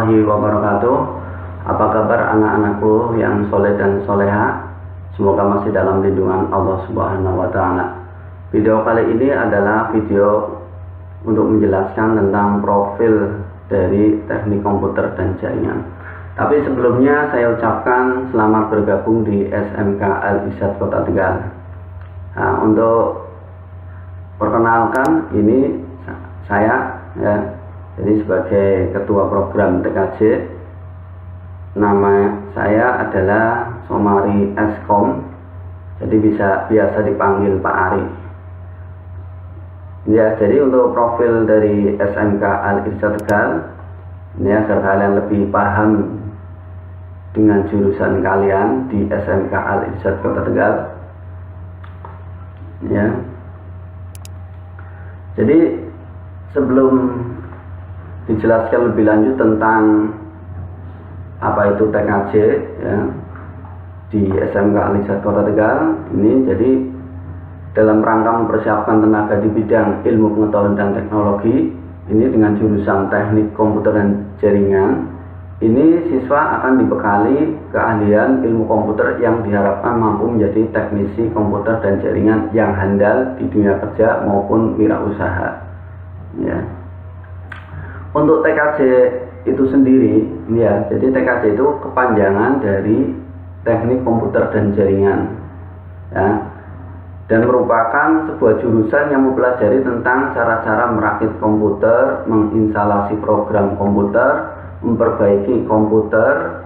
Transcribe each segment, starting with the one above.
warahmatullahi wabarakatuh. Apa kabar anak-anakku yang soleh dan soleha? Semoga masih dalam lindungan Allah Subhanahu wa Ta'ala. Video kali ini adalah video untuk menjelaskan tentang profil dari teknik komputer dan jaringan. Tapi sebelumnya saya ucapkan selamat bergabung di SMK Al-Irsyad Kota Tegal. Nah, untuk perkenalkan, ini saya ya. Jadi sebagai ketua program TKJ, nama saya adalah Somari Eskom. Jadi biasa dipanggil Pak Ari. Ya, jadi untuk profil dari SMK Al-Irsyad Tegal, ini agar kalian lebih paham dengan jurusan kalian di SMK Al-Irsyad Kota Tegal. Ya. Jadi sebelum dijelaskan lebih lanjut tentang apa itu TKJ ya, di SMK Al-Irsyad Kota Tegal ini, jadi dalam rangka mempersiapkan tenaga di bidang ilmu pengetahuan dan teknologi ini dengan jurusan teknik komputer dan jaringan, ini siswa akan dibekali keahlian ilmu komputer yang diharapkan mampu menjadi teknisi komputer dan jaringan yang handal di dunia kerja maupun wirausaha ya. Untuk TKJ itu sendiri ya, jadi TKJ itu kepanjangan dari teknik komputer dan jaringan ya, dan merupakan sebuah jurusan yang mempelajari tentang cara-cara merakit komputer, menginstalasi program komputer, memperbaiki komputer,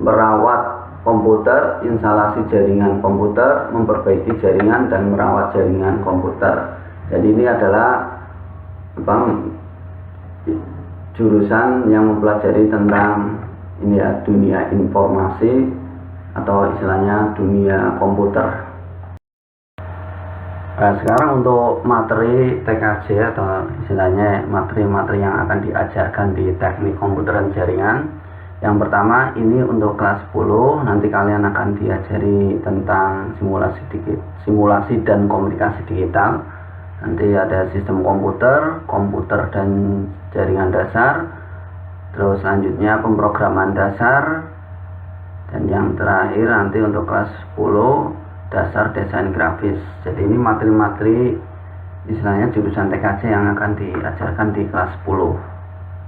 merawat komputer, instalasi jaringan komputer, memperbaiki jaringan dan merawat jaringan komputer. Jadi ini adalah jurusan yang mempelajari tentang ini ya, dunia informasi atau istilahnya dunia komputer. Nah, sekarang untuk materi TKJ atau istilahnya materi-materi yang akan diajarkan di teknik komputer dan jaringan. Yang pertama ini untuk kelas 10, nanti kalian akan diajari tentang simulasi dan komunikasi digital. Nanti ada sistem komputer dan jaringan dasar, terus selanjutnya pemrograman dasar, dan yang terakhir nanti untuk kelas 10 dasar desain grafis. Jadi ini materi-materi istilahnya jurusan TKJ yang akan diajarkan di kelas 10.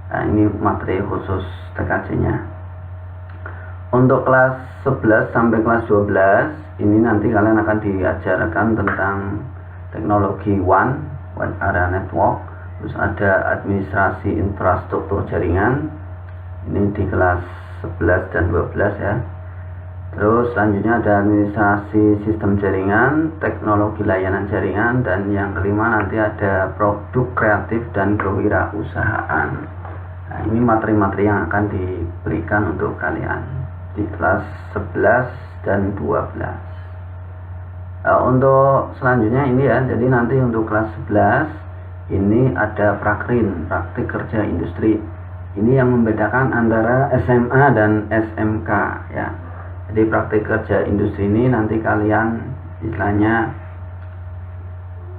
Nah, ini materi khusus TKJ-nya. Untuk kelas 11 sampai kelas 12 ini nanti kalian akan diajarkan tentang teknologi WAN area network, terus ada administrasi infrastruktur jaringan, ini di kelas 11 dan 12 ya. Terus selanjutnya ada administrasi sistem jaringan, teknologi layanan jaringan, dan yang kelima nanti ada produk kreatif dan kewirausahaan. Nah, ini materi-materi yang akan diberikan untuk kalian di kelas 11 dan 12. Untuk selanjutnya ini ya, jadi nanti untuk kelas 11 ini ada prakrin, praktik kerja industri. Ini yang membedakan antara SMA dan SMK ya. Jadi praktik kerja industri ini nanti kalian istilahnya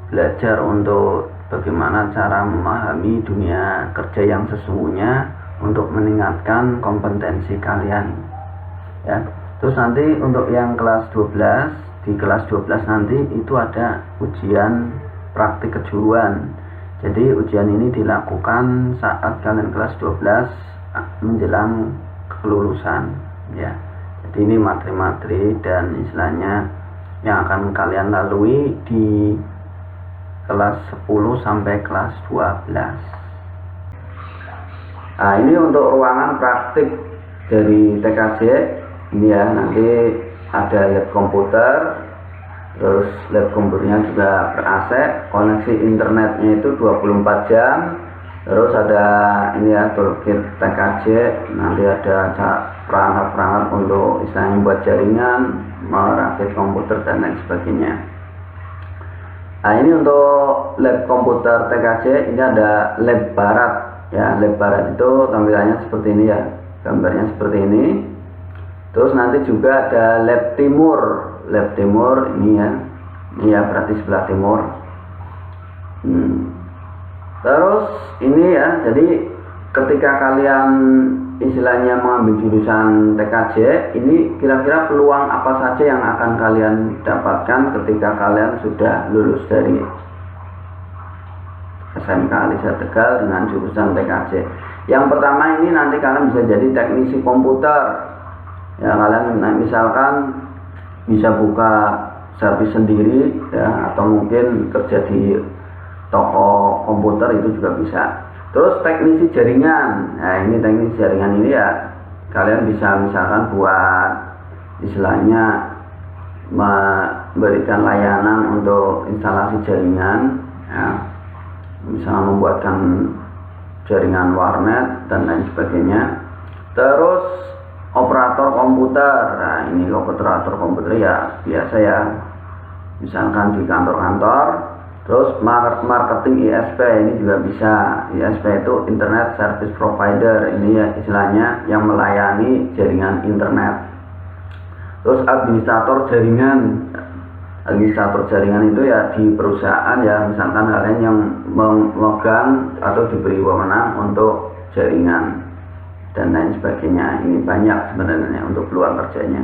belajar untuk bagaimana cara memahami dunia kerja yang sesungguhnya untuk meningkatkan kompetensi kalian ya. Terus nanti untuk yang kelas 12, di kelas 12 nanti itu ada ujian praktik kejuruan. Jadi ujian ini dilakukan saat kalian kelas 12 menjelang kelulusan ya. Jadi ini materi-materi dan istilahnya yang akan kalian lalui di kelas 10 sampai kelas 12. Nah, ini untuk ruangan praktik dari TKJ ini ya, nanti ada lab komputer, terus lab komputernya juga ber-AC, koneksi internetnya itu 24 jam, terus ada ini ya, toolkit TKJ, nanti ada perangkat-perangkat untuk istilahnya buat jaringan, merakit komputer dan lain sebagainya. Nah, ini untuk lab komputer TKJ, ini ada lab barat ya. Lab barat itu tampilannya seperti ini ya, gambarnya seperti ini. Terus nanti juga ada lab timur. Lab timur ini ya berarti sebelah timur. Terus ini ya, jadi ketika kalian istilahnya mengambil jurusan TKJ, ini kira-kira peluang apa saja yang akan kalian dapatkan ketika kalian sudah lulus dari SMK Alisa Tegal dengan jurusan TKJ. Yang pertama ini nanti kalian bisa jadi teknisi komputer. Ya, kalian misalkan bisa buka servis sendiri ya, atau mungkin kerja di toko komputer itu juga bisa. Terus teknisi jaringan, nah ini teknisi jaringan ini ya kalian bisa misalkan buat istilahnya memberikan layanan untuk instalasi jaringan ya, misalnya membuatkan jaringan warnet dan lain sebagainya. Terus operator komputer, nah ini operator komputer ya biasa ya, misalkan di kantor-kantor. Terus marketing ISP ini juga bisa. ISP itu Internet Service Provider, ini ya istilahnya yang melayani jaringan internet. Terus administrator jaringan. Administrator jaringan itu ya di perusahaan ya, misalkan kalian yang memegang atau diberi wewenang untuk jaringan dan lain sebagainya. Ini banyak sebenarnya untuk peluang kerjanya.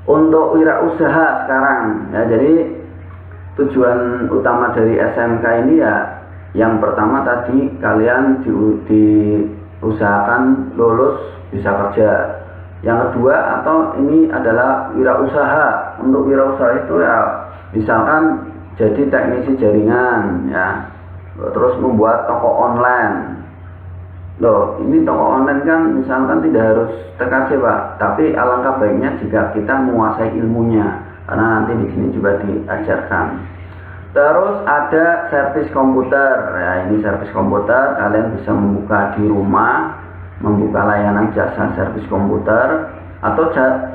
Untuk wirausaha sekarang ya, jadi tujuan utama dari SMK ini ya yang pertama tadi kalian diusahakan lulus bisa kerja. Yang kedua atau ini adalah wirausaha. Untuk wirausaha itu ya misalkan jadi teknisi jaringan ya, terus membuat toko online. Loh, ini toko online kan misalkan tidak harus TKJ Pak, tapi alangkah baiknya jika kita menguasai ilmunya, karena nanti di sini juga diajarkan. Terus ada servis komputer. Ya, ini servis komputer kalian bisa membuka di rumah, membuka layanan jasa servis komputer, atau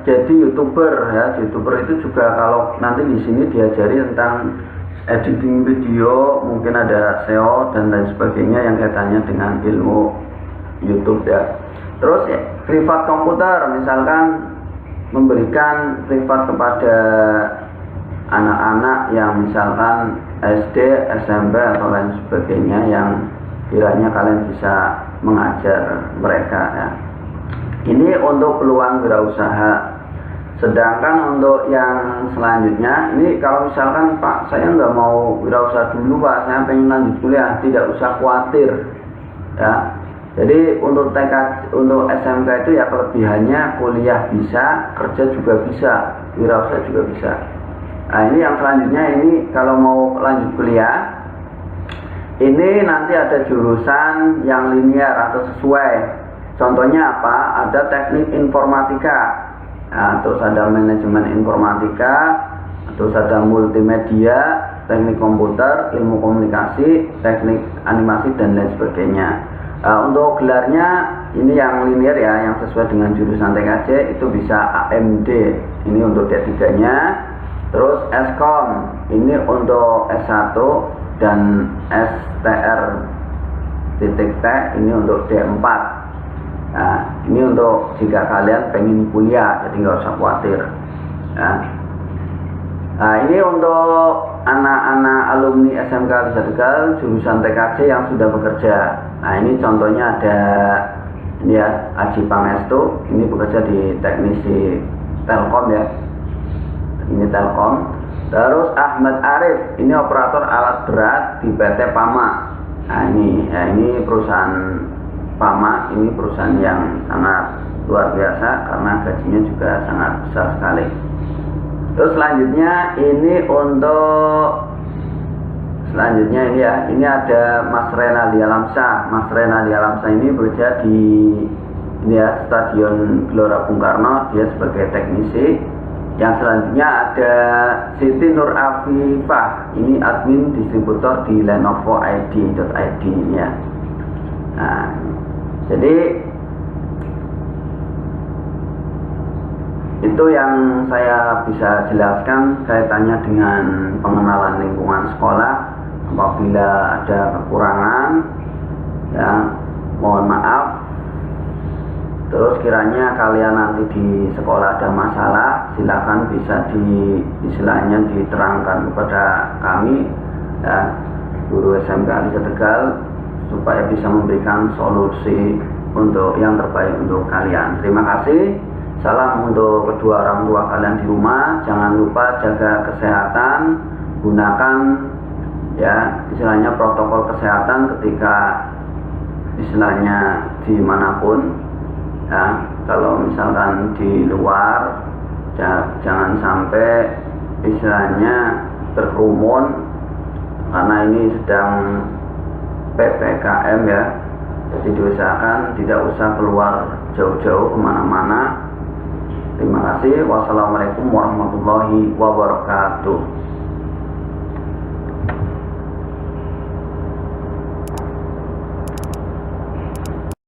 jadi YouTuber ya. YouTuber itu juga kalau nanti di sini diajari tentang editing video, mungkin ada SEO dan lain sebagainya yang kaitannya dengan ilmu YouTube ya. Terus ya, privat komputer, misalkan memberikan privat kepada anak-anak yang misalkan SD, SMP atau lain sebagainya yang kiranya kalian bisa mengajar mereka ya. Ini untuk peluang wirausaha. Sedangkan untuk yang selanjutnya, ini kalau misalkan Pak saya nggak mau wirausaha dulu Pak, saya pengen lanjut kuliah, tidak usah khawatir ya. Jadi untuk untuk SMK itu ya kelebihannya kuliah bisa, kerja juga bisa, wirausaha juga bisa. Nah ini yang selanjutnya, ini kalau mau lanjut kuliah, ini nanti ada jurusan yang linear atau sesuai. Contohnya apa? Ada teknik informatika, nah, terus ada manajemen informatika, terus ada multimedia, teknik komputer, ilmu komunikasi, teknik animasi dan lain sebagainya. Untuk gelarnya ini yang linear ya, yang sesuai dengan jurusan TKJ itu bisa AMD, ini untuk D3-nya. Terus Eskom ini untuk S1 dan STR.T ini untuk D4. Nah, ini untuk jika kalian pengen kuliah, jadi nggak usah khawatir. Nah, ini untuk anak-anak alumni SMK Alisa Tegal jurusan TKJ yang sudah bekerja. Nah, ini contohnya ada ini ya, Aji Pangestu, ini bekerja di teknisi Telkom ya. Ini Telkom. Terus Ahmad Arif, ini operator alat berat di PT Pama. Nah, ini perusahaan Pama, ini perusahaan yang sangat luar biasa karena gajinya juga sangat besar sekali. Terus selanjutnya ini ini ya, ini ada Mas Renaldi Alamsyah. Mas Renaldi Alamsyah ini bekerja di ini ya, Stadion Gelora Bung Karno, dia sebagai teknisi. Yang selanjutnya ada Siti Nur Afifah, ini admin distributor di Lenovo ID.id ya. Nah, jadi itu yang saya bisa jelaskan kaitannya dengan pengenalan lingkungan sekolah. Apabila ada kekurangan ya mohon maaf. Terus kiranya kalian nanti di sekolah ada masalah, silakan bisa istilahnya diterangkan kepada kami ya, guru SMK Alisa Tegal, supaya bisa memberikan solusi untuk yang terbaik untuk kalian. Terima kasih. Salam untuk kedua orang tua kalian di rumah. Jangan lupa jaga kesehatan, gunakan ya istilahnya protokol kesehatan ketika istilahnya dimanapun ya. Kalau misalkan di luar jangan sampai istilahnya berkerumun karena ini sedang PPKM ya. Jadi diusahakan tidak usah keluar jauh-jauh kemana-mana. Terima kasih. Wassalamualaikum warahmatullahi wabarakatuh.